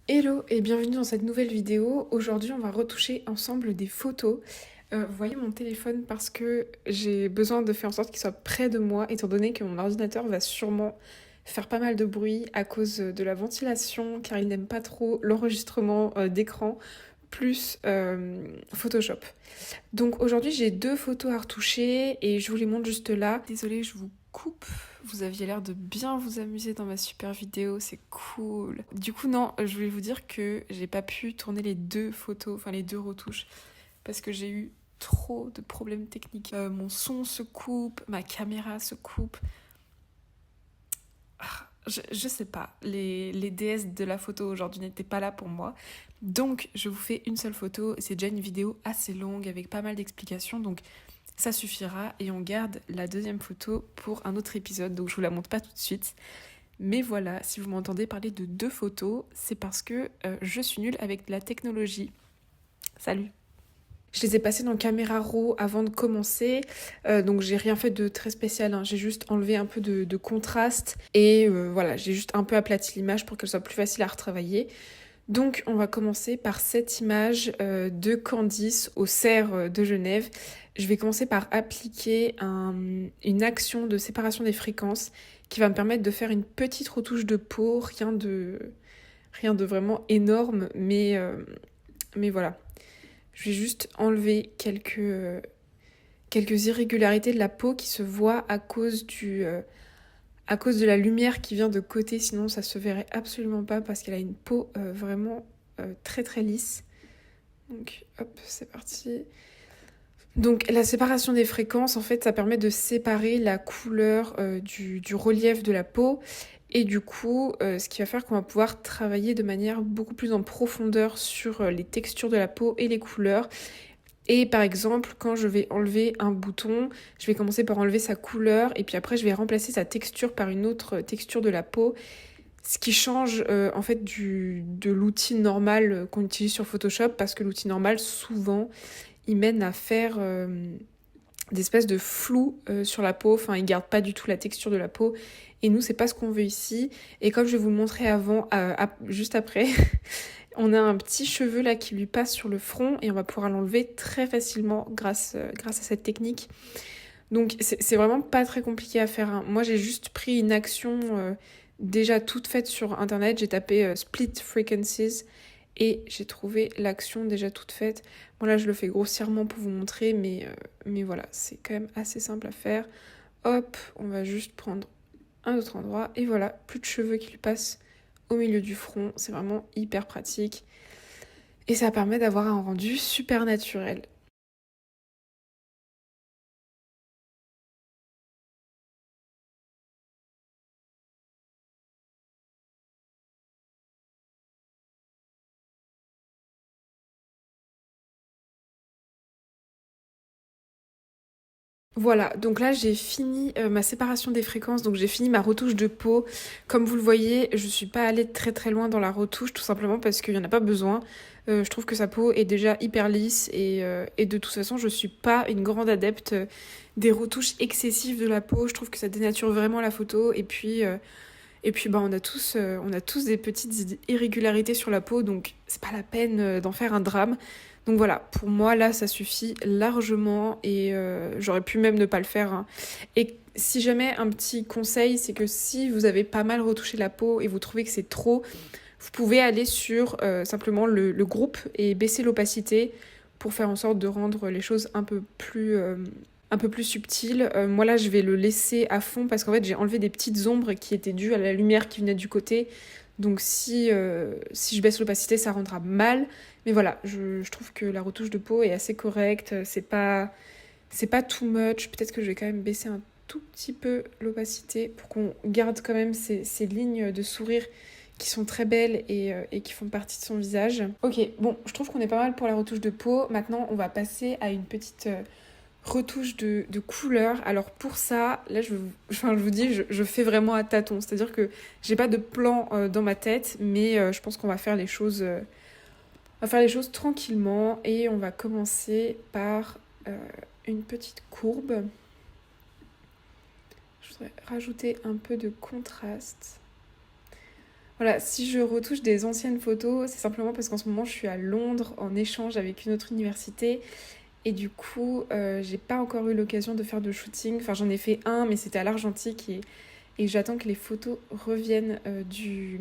Hello et bienvenue dans cette nouvelle vidéo. Aujourd'hui, on va retoucher ensemble des photos. Vous voyez mon téléphone parce que j'ai besoin de faire en sorte qu'il soit près de moi, étant donné que mon ordinateur va sûrement faire pas mal de bruit à cause de la ventilation, car il n'aime pas trop l'enregistrement d'écran, plus Photoshop. Donc aujourd'hui, j'ai deux photos à retoucher et je vous les montre juste là. Désolée, je vous coupe. Vous aviez l'air de bien vous amuser dans ma super vidéo, c'est cool. Du coup, non, je voulais vous dire que j'ai pas pu tourner les deux photos, enfin les deux retouches, parce que j'ai eu trop de problèmes techniques. Mon son se coupe, ma caméra se coupe. Je sais pas, les déesses de la photo aujourd'hui n'étaient pas là pour moi. Donc, je vous fais une seule photo. C'est déjà une vidéo assez longue avec pas mal d'explications. Donc, ça suffira. Et on garde la deuxième photo pour un autre épisode. Donc, je vous la montre pas tout de suite. Mais voilà, si vous m'entendez parler de deux photos, c'est parce que je suis nulle avec la technologie. Salut! Je les ai passées dans Camera Raw avant de commencer, donc j'ai rien fait de très spécial, hein. J'ai juste enlevé un peu de contraste et voilà, j'ai juste un peu aplati l'image pour qu'elle soit plus facile à retravailler. Donc on va commencer par cette image de Candice au cerf de Genève. Je vais commencer par appliquer une action de séparation des fréquences qui va me permettre de faire une petite retouche de peau, rien de vraiment énorme, mais voilà. Je vais juste enlever quelques irrégularités de la peau qui se voient à cause de la lumière qui vient de côté, sinon ça se verrait absolument pas parce qu'elle a une peau vraiment très très lisse. Donc hop, c'est parti. Donc la séparation des fréquences, en fait, ça permet de séparer la couleur du relief de la peau. Et du coup, ce qui va faire qu'on va pouvoir travailler de manière beaucoup plus en profondeur sur les textures de la peau et les couleurs. Et par exemple, quand je vais enlever un bouton, je vais commencer par enlever sa couleur et puis après je vais remplacer sa texture par une autre texture de la peau. Ce qui change en fait de l'outil normal qu'on utilise sur Photoshop parce que l'outil normal, souvent, il mène à faire des espèces de flou sur la peau. Enfin, il garde pas du tout la texture de la peau. Et nous, c'est pas ce qu'on veut ici. Et comme je vais vous le montrer juste après, on a un petit cheveu là qui lui passe sur le front et on va pouvoir l'enlever très facilement grâce à cette technique. Donc c'est vraiment pas très compliqué à faire, hein. Moi j'ai juste pris une action déjà toute faite sur internet, j'ai tapé split frequencies et j'ai trouvé l'action déjà toute faite. Bon là je le fais grossièrement pour vous montrer mais voilà, c'est quand même assez simple à faire. Hop, on va juste prendre un autre endroit et voilà, plus de cheveux qui lui passent au milieu du front, c'est vraiment hyper pratique et ça permet d'avoir un rendu super naturel. Voilà, donc là j'ai fini ma séparation des fréquences, donc j'ai fini ma retouche de peau. Comme vous le voyez, je suis pas allée très très loin dans la retouche, tout simplement parce qu'il y en a pas besoin. Je trouve que sa peau est déjà hyper lisse et de toute façon je suis pas une grande adepte des retouches excessives de la peau. Je trouve que ça dénature vraiment la photo et puis bah on a tous des petites irrégularités sur la peau, donc c'est pas la peine d'en faire un drame. Donc voilà, pour moi là ça suffit largement et j'aurais pu même ne pas le faire, hein. Et si jamais un petit conseil, c'est que si vous avez pas mal retouché la peau et vous trouvez que c'est trop, vous pouvez aller sur simplement le groupe et baisser l'opacité pour faire en sorte de rendre les choses un peu plus subtiles. Moi là je vais le laisser à fond parce qu'en fait j'ai enlevé des petites ombres qui étaient dues à la lumière qui venait du côté. Donc si je baisse l'opacité ça rendra mal. Mais voilà, je trouve que la retouche de peau est assez correcte. C'est pas too much. Peut-être que je vais quand même baisser un tout petit peu l'opacité pour qu'on garde quand même ces lignes de sourire qui sont très belles et qui font partie de son visage. Ok, bon, je trouve qu'on est pas mal pour la retouche de peau. Maintenant, on va passer à une petite retouche de couleur. Alors pour ça, là, je vous dis, je fais vraiment à tâtons. C'est-à-dire que j'ai pas de plan dans ma tête, mais je pense qu'on va faire les choses... on va faire les choses tranquillement et on va commencer par une petite courbe. Je voudrais rajouter un peu de contraste. Voilà, si je retouche des anciennes photos, c'est simplement parce qu'en ce moment je suis à Londres en échange avec une autre université et du coup j'ai pas encore eu l'occasion de faire de shooting. Enfin j'en ai fait un mais c'était à l'argentique et j'attends que les photos reviennent du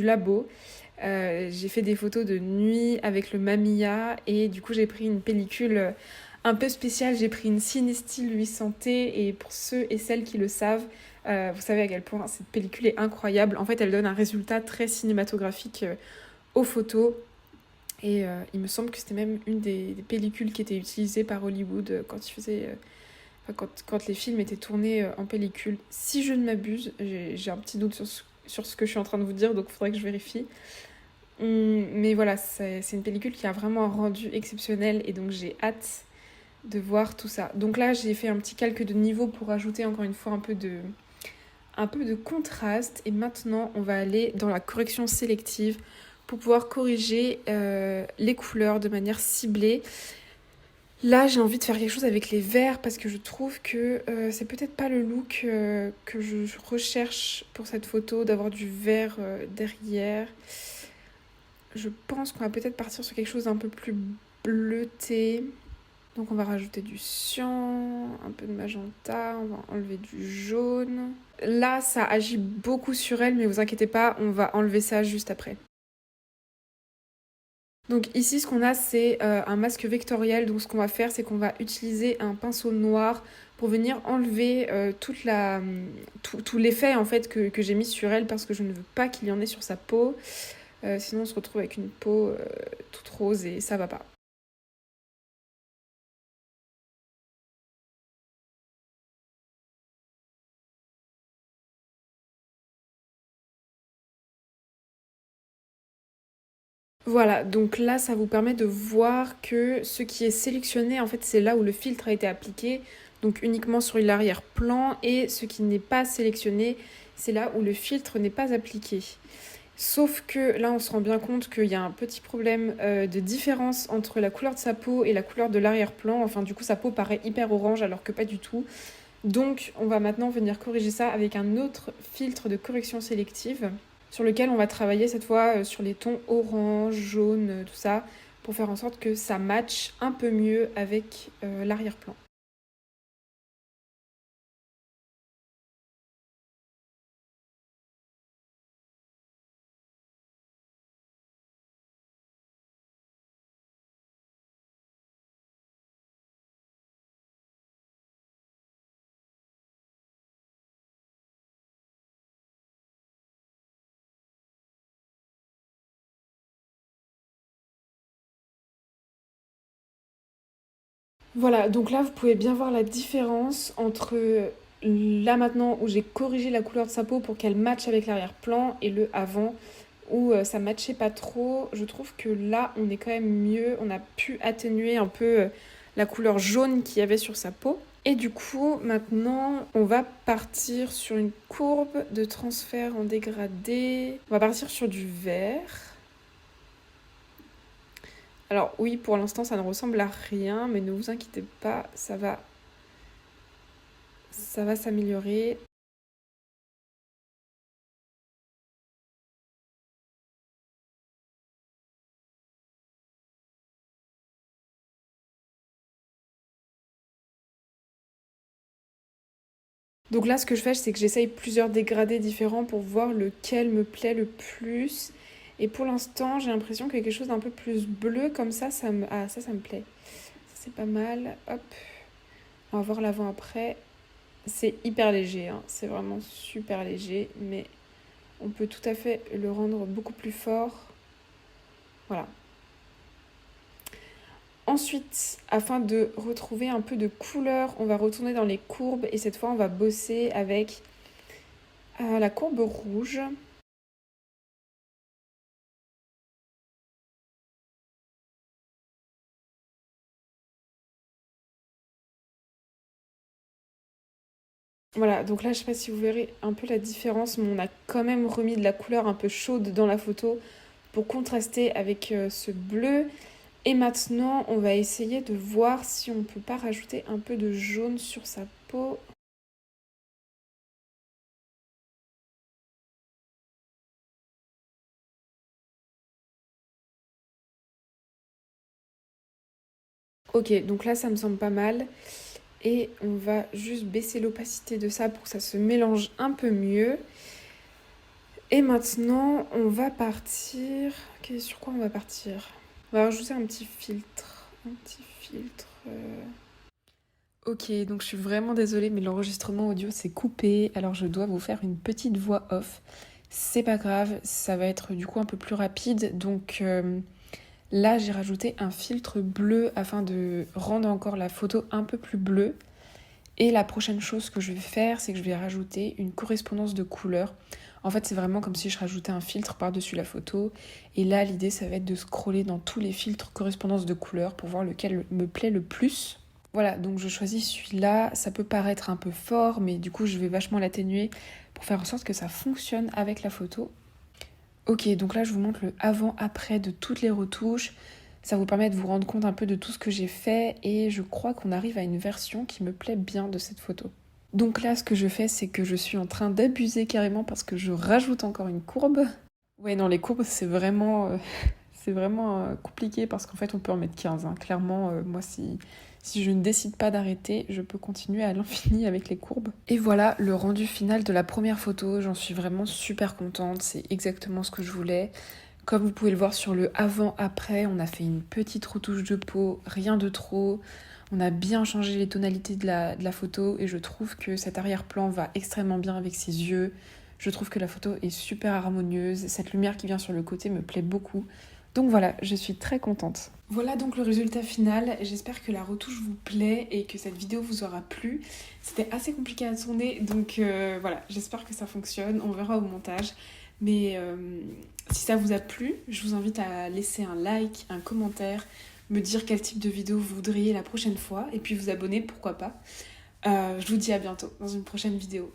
labo. J'ai fait des photos de nuit avec le Mamiya et du coup j'ai pris une pellicule un peu spéciale. J'ai pris une Cinestill 800T et pour ceux et celles qui le savent, vous savez à quel point cette pellicule est incroyable. En fait elle donne un résultat très cinématographique aux photos. Et il me semble que c'était même une des pellicules qui était utilisée par Hollywood quand ils faisaient... quand les films étaient tournés en pellicule. Si je ne m'abuse, j'ai un petit doute sur ce que je suis en train de vous dire, donc il faudrait que je vérifie. Mais voilà, c'est une pellicule qui a vraiment un rendu exceptionnel et donc j'ai hâte de voir tout ça. Donc là, j'ai fait un petit calque de niveau pour ajouter encore une fois un peu de contraste. Et maintenant, on va aller dans la correction sélective pour pouvoir corriger les couleurs de manière ciblée. Là, j'ai envie de faire quelque chose avec les verts parce que je trouve que c'est peut-être pas le look que je recherche pour cette photo, d'avoir du vert derrière. Je pense qu'on va peut-être partir sur quelque chose d'un peu plus bleuté. Donc on va rajouter du cyan, un peu de magenta, on va enlever du jaune. Là, ça agit beaucoup sur elle, mais vous inquiétez pas, on va enlever ça juste après. Donc ici, ce qu'on a, c'est un masque vectoriel. Donc ce qu'on va faire, c'est qu'on va utiliser un pinceau noir pour venir enlever tout l'effet en fait que j'ai mis sur elle parce que je ne veux pas qu'il y en ait sur sa peau. Sinon, on se retrouve avec une peau toute rose et ça va pas. Voilà, donc là, ça vous permet de voir que ce qui est sélectionné, en fait, c'est là où le filtre a été appliqué, donc uniquement sur l'arrière-plan, et ce qui n'est pas sélectionné, c'est là où le filtre n'est pas appliqué. Sauf que là, on se rend bien compte qu'il y a un petit problème de différence entre la couleur de sa peau et la couleur de l'arrière-plan. Enfin, du coup, sa peau paraît hyper orange alors que pas du tout. Donc, on va maintenant venir corriger ça avec un autre filtre de correction sélective sur lequel on va travailler cette fois sur les tons orange, jaune, tout ça, pour faire en sorte que ça matche un peu mieux avec l'arrière-plan. Voilà, donc là vous pouvez bien voir la différence entre là maintenant où j'ai corrigé la couleur de sa peau pour qu'elle matche avec l'arrière-plan et le avant où ça matchait pas trop. Je trouve que là on est quand même mieux, on a pu atténuer un peu la couleur jaune qu'il y avait sur sa peau. Et du coup, maintenant, on va partir sur une courbe de transfert en dégradé. On va partir sur du vert. Alors oui, pour l'instant, ça ne ressemble à rien, mais ne vous inquiétez pas, ça va s'améliorer. Donc là, ce que je fais, c'est que j'essaye plusieurs dégradés différents pour voir lequel me plaît le plus. Et pour l'instant, j'ai l'impression que quelque chose d'un peu plus bleu comme ça, ça me plaît. Ça, c'est pas mal. Hop, on va voir l'avant-après. C'est hyper léger, hein. C'est vraiment super léger, mais on peut tout à fait le rendre beaucoup plus fort. Voilà. Ensuite, afin de retrouver un peu de couleur, on va retourner dans les courbes et cette fois, on va bosser avec la courbe rouge. Voilà, donc là, je sais pas si vous verrez un peu la différence, mais on a quand même remis de la couleur un peu chaude dans la photo pour contraster avec ce bleu. Et maintenant, on va essayer de voir si on peut pas rajouter un peu de jaune sur sa peau. Ok, donc là ça me semble pas mal. Et on va juste baisser l'opacité de ça pour que ça se mélange un peu mieux. Et maintenant, on va partir... Ok, sur quoi on va partir? On va rajouter un petit filtre. Un petit filtre... Ok, donc je suis vraiment désolée, mais l'enregistrement audio s'est coupé, alors je dois vous faire une petite voix off. C'est pas grave, ça va être du coup un peu plus rapide, donc là j'ai rajouté un filtre bleu afin de rendre encore la photo un peu plus bleue. Et la prochaine chose que je vais faire, c'est que je vais rajouter une correspondance de couleurs. En fait, c'est vraiment comme si je rajoutais un filtre par-dessus la photo. Et là, l'idée, ça va être de scroller dans tous les filtres correspondance de couleurs pour voir lequel me plaît le plus. Voilà, donc je choisis celui-là. Ça peut paraître un peu fort, mais du coup, je vais vachement l'atténuer pour faire en sorte que ça fonctionne avec la photo. Ok, donc là, je vous montre le avant-après de toutes les retouches. Ça vous permet de vous rendre compte un peu de tout ce que j'ai fait et je crois qu'on arrive à une version qui me plaît bien de cette photo. Donc là, ce que je fais, c'est que je suis en train d'abuser carrément parce que je rajoute encore une courbe. Ouais, non, les courbes, c'est vraiment, compliqué parce qu'en fait, on peut en mettre 15. Hein. Clairement, moi, si je ne décide pas d'arrêter, je peux continuer à l'infini avec les courbes. Et voilà le rendu final de la première photo. J'en suis vraiment super contente. C'est exactement ce que je voulais. Comme vous pouvez le voir sur le avant-après, on a fait une petite retouche de peau, rien de trop. On a bien changé les tonalités de la photo et je trouve que cet arrière-plan va extrêmement bien avec ses yeux. Je trouve que la photo est super harmonieuse. Cette lumière qui vient sur le côté me plaît beaucoup. Donc voilà, je suis très contente. Voilà donc le résultat final. J'espère que la retouche vous plaît et que cette vidéo vous aura plu. C'était assez compliqué à tourner, donc voilà, j'espère que ça fonctionne. On verra au montage. Mais si ça vous a plu, je vous invite à laisser un like, un commentaire, me dire quel type de vidéo vous voudriez la prochaine fois et puis vous abonner, pourquoi pas. Je vous dis à bientôt dans une prochaine vidéo.